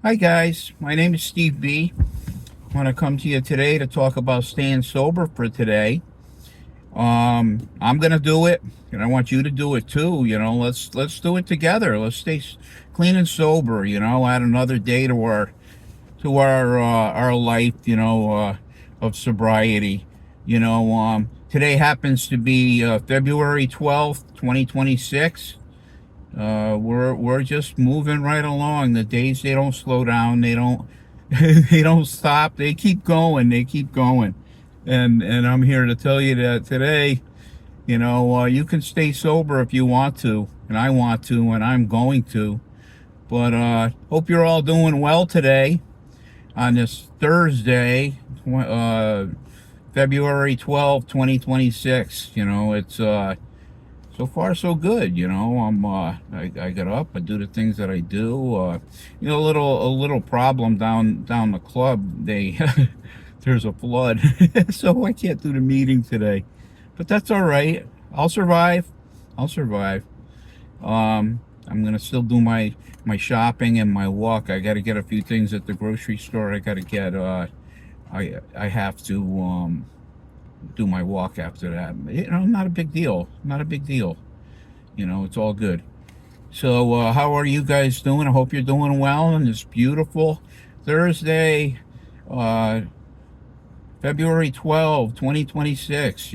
Hi guys, my name is Steve B. I want to come to you today to talk about staying sober for today. I'm gonna do it, and I want you to do it too. Let's do it together. Let's stay clean and sober. Add another day to our life. Of sobriety. Today happens to be February 12th, 2026. We're just moving right along. The days, they don't slow down. They don't they don't stop. They keep going. They keep going. And I'm here to tell you that today, you can stay sober if you want to, and I want to, and I'm going to. But hope you're all doing well today on this Thursday, February 12th, 2026. It's so far so good. I get up, I do the things that I do. A little problem down the club. They there's a flood, so I can't do the meeting today. But that's all right. I'll survive. I'll survive. I'm gonna still do my shopping and my walk. I got to get a few things at the grocery store. I got to get. I have to do my walk after that. Not a big deal. Not a big deal. It's all good. So, how are you guys doing? I hope you're doing well on this beautiful Thursday, uh, February 12, 2026.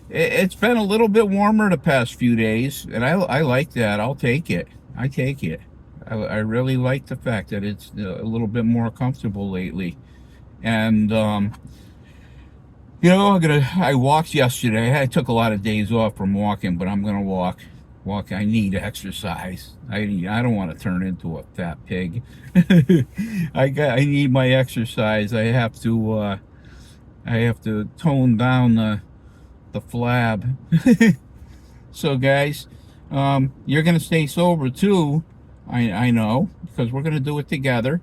It's been a little bit warmer the past few days, and I like that. I'll take it. I take it. I really like the fact that it's a little bit more comfortable lately. And, I walked yesterday. I took a lot of days off from walking, but I'm gonna walk. I need exercise. I don't want to turn into a fat pig. I need my exercise. I have to tone down the flab. So guys, you're gonna stay sober too. I know, because we're gonna do it together,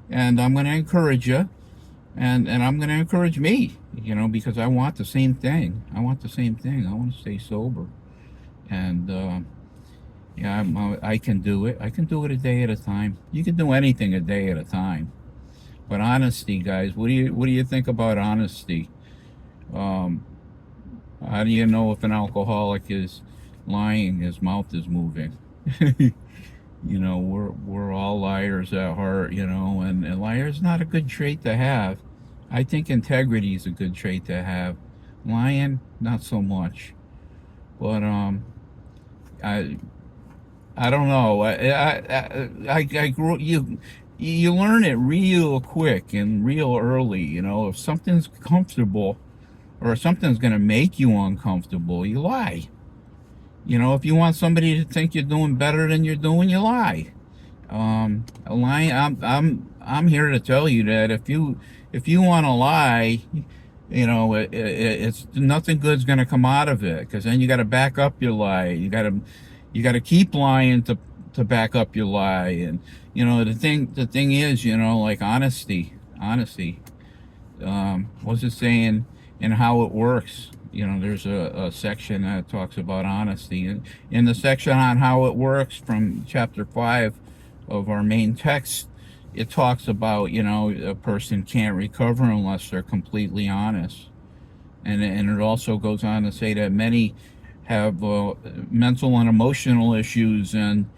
and I'm gonna encourage you, and I'm gonna encourage me. Because I want the same thing. I want to stay sober, and yeah, I can do it. I can do it a day at a time. You can do anything a day at a time. But honesty, guys, what do you think about honesty? Um, how do you know if an alcoholic is lying? His mouth is moving. We're all liars at heart. And liar's not a good trait to have. I think integrity is a good trait to have. Lying, not so much. But I I don't know. I grew you learn it real quick and real early. If something's comfortable or something's gonna make you uncomfortable, you lie. If you want somebody to think you're doing better than you're doing, you lie. Lying. I'm here to tell you that if you want to lie, it's nothing good's gonna come out of it, because then you got to back up your lie. You got to keep lying to back up your lie. And the thing is, like honesty. What's it saying? And how it works. There's a section that talks about honesty, and in the section on how it works from chapter 5 of our main text, it talks about, a person can't recover unless they're completely honest. And it also goes on to say that many have mental and emotional issues, and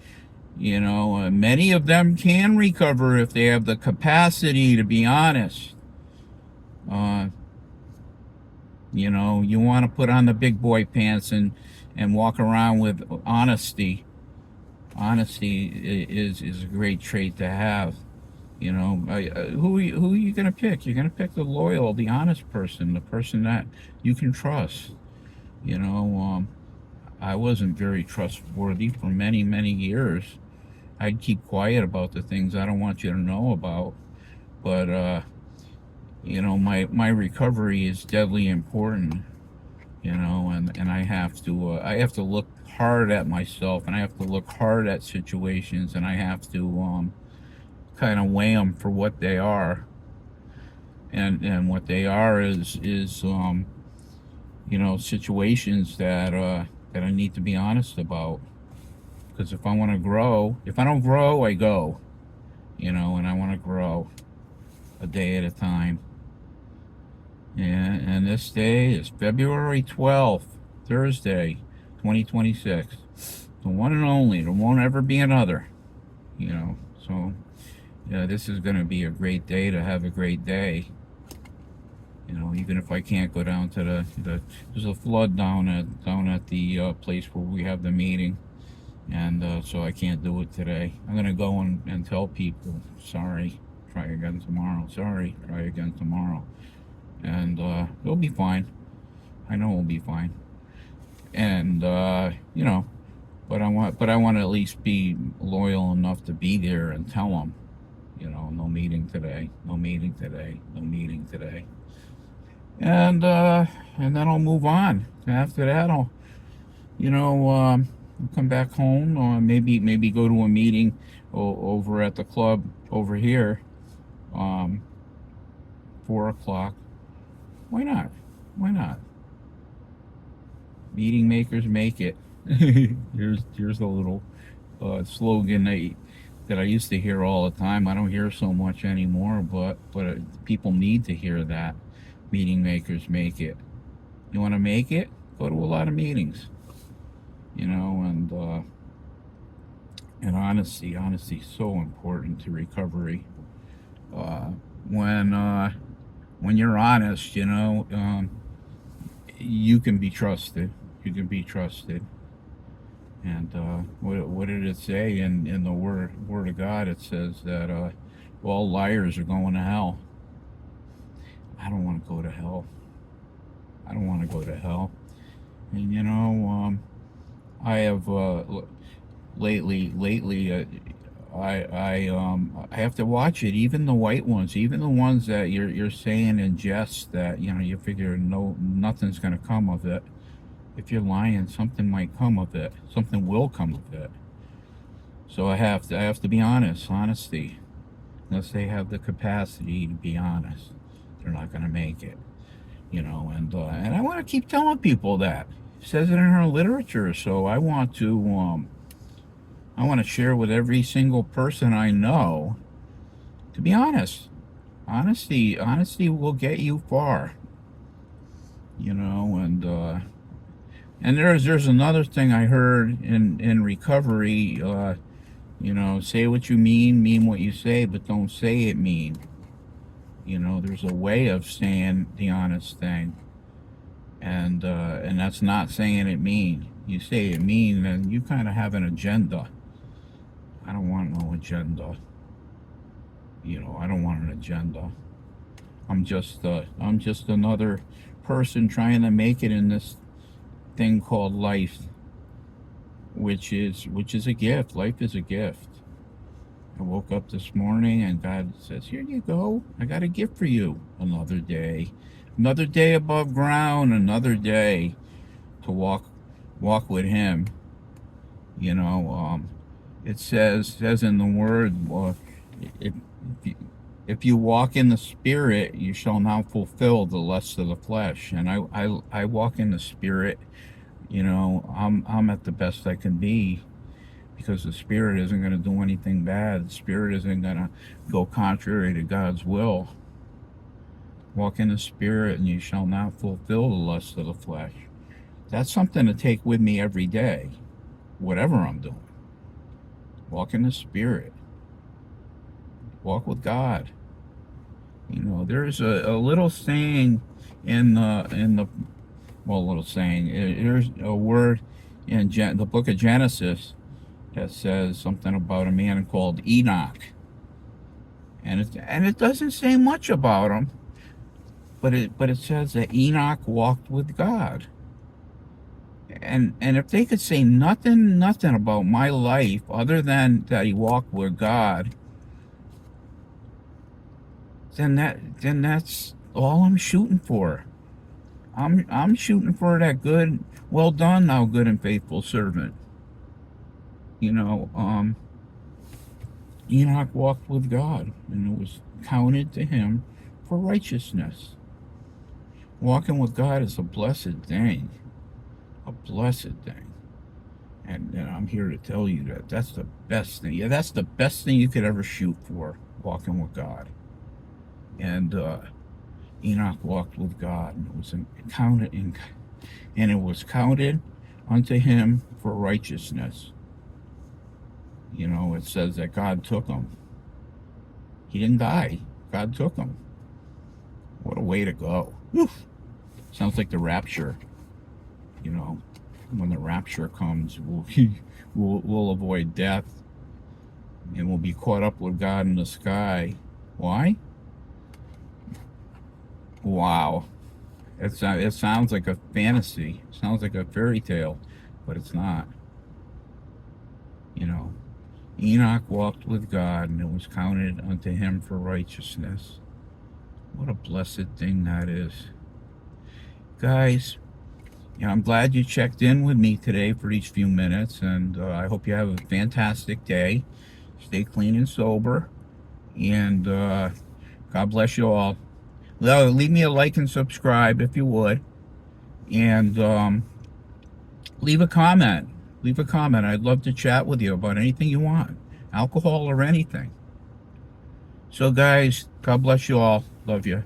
many of them can recover if they have the capacity to be honest. uh, you want to put on the big boy pants and walk around with honesty. Honesty is a great trait to have. Who are you gonna pick? You're gonna pick the loyal, the honest person, the person that you can trust. You know, um, I wasn't very trustworthy for many, many years. I'd keep quiet about the things I don't want you to know about. But my recovery is deadly important. And I have to look hard at myself, and I have to look hard at situations, and I have to kind of weigh them for what they are. And what they are is situations that I need to be honest about. Because if I want to grow, if I don't grow, I go. and I want to grow a day at a time. And this day is February 12th, Thursday, 2026. The one and only. There won't ever be another. So yeah, this is going to be a great day to have a great day. Even if I can't go down to there's a flood down at the place where we have the meeting, and so I can't do it today. I'm going to go and tell people, sorry, try again tomorrow. Sorry, try again tomorrow. And it'll be fine. I know it'll be fine. And but I want to at least be loyal enough to be there and tell them, no meeting today, no meeting today, no meeting today. And then I'll move on. After that, I'll come back home, or maybe go to a meeting over at the club over here. 4 o'clock. Why not? Why not? Meeting makers make it. Here's a little slogan that I used to hear all the time. I don't hear so much anymore, but people need to hear that. Meeting makers make it. You want to make it? Go to a lot of meetings. And honesty is so important to recovery. When you're honest, you can be trusted. You can be trusted. And what did it say in the word of God? It says that all liars are going to hell. I don't want to go to hell. I don't want to go to hell. And I have lately I have to watch it. Even the white ones, even the ones that you're saying in jest that you figure nothing's going to come of it. If you're lying, something might come of it. Something will come of it. So I have to be honest. Honesty. Unless they have the capacity to be honest, they're not going to make it. And I want to keep telling people that. It says it in her literature, so I want to share with every single person I know to be honest. Honesty will get you far. And there's another thing I heard in recovery. Say what you mean what you say, but don't say it mean. There's a way of saying the honest thing, and that's not saying it mean. You say it mean, then you kind of have an agenda. I don't want no agenda. I don't want an agenda. I'm just another person trying to make it in this thing called life, which is a gift. Life is a gift. I woke up this morning and God says, here you go. I got a gift for you. Another day above ground, another day to walk with him. It says in the word, if you walk in the spirit, you shall not fulfill the lusts of the flesh. And I walk in the spirit. I'm at the best I can be, because the spirit isn't going to do anything bad. The spirit isn't going to go contrary to God's will. Walk in the spirit and you shall not fulfill the lust of the flesh. That's something to take with me every day, whatever I'm doing. Walk in the spirit. Walk with God. There's a little saying little saying. There's a word in the book of Genesis that says something about a man called Enoch, and it doesn't say much about him, but it says that Enoch walked with God. And if they could say nothing about my life other than that he walked with God, then that's all I'm shooting for. I'm shooting for that good, well done, thou good and faithful servant. Enoch walked with God, and it was counted to him for righteousness. Walking with God is a blessed thing. A blessed thing. And I'm here to tell you that that's the best thing. Yeah, that's the best thing you could ever shoot for, walking with God. And Enoch walked with God, and it was and it was counted unto him for righteousness. You know, it says that God took him. He didn't die. God took him. What a way to go. Oof. Sounds like the rapture. You know, when the rapture comes, we'll avoid death, and we'll be caught up with God in the sky. Why? Wow. It sounds like a fantasy. It sounds like a fairy tale, but it's not. You know, Enoch walked with God, and it was counted unto him for righteousness. What a blessed thing that is. Guys, yeah, I'm glad you checked in with me today for these few minutes, and I hope you have a fantastic day. Stay clean and sober, and God bless you all. Well, leave me a like and subscribe if you would, and leave a comment. Leave a comment. I'd love to chat with you about anything you want, alcohol or anything. So, guys, God bless you all. Love you.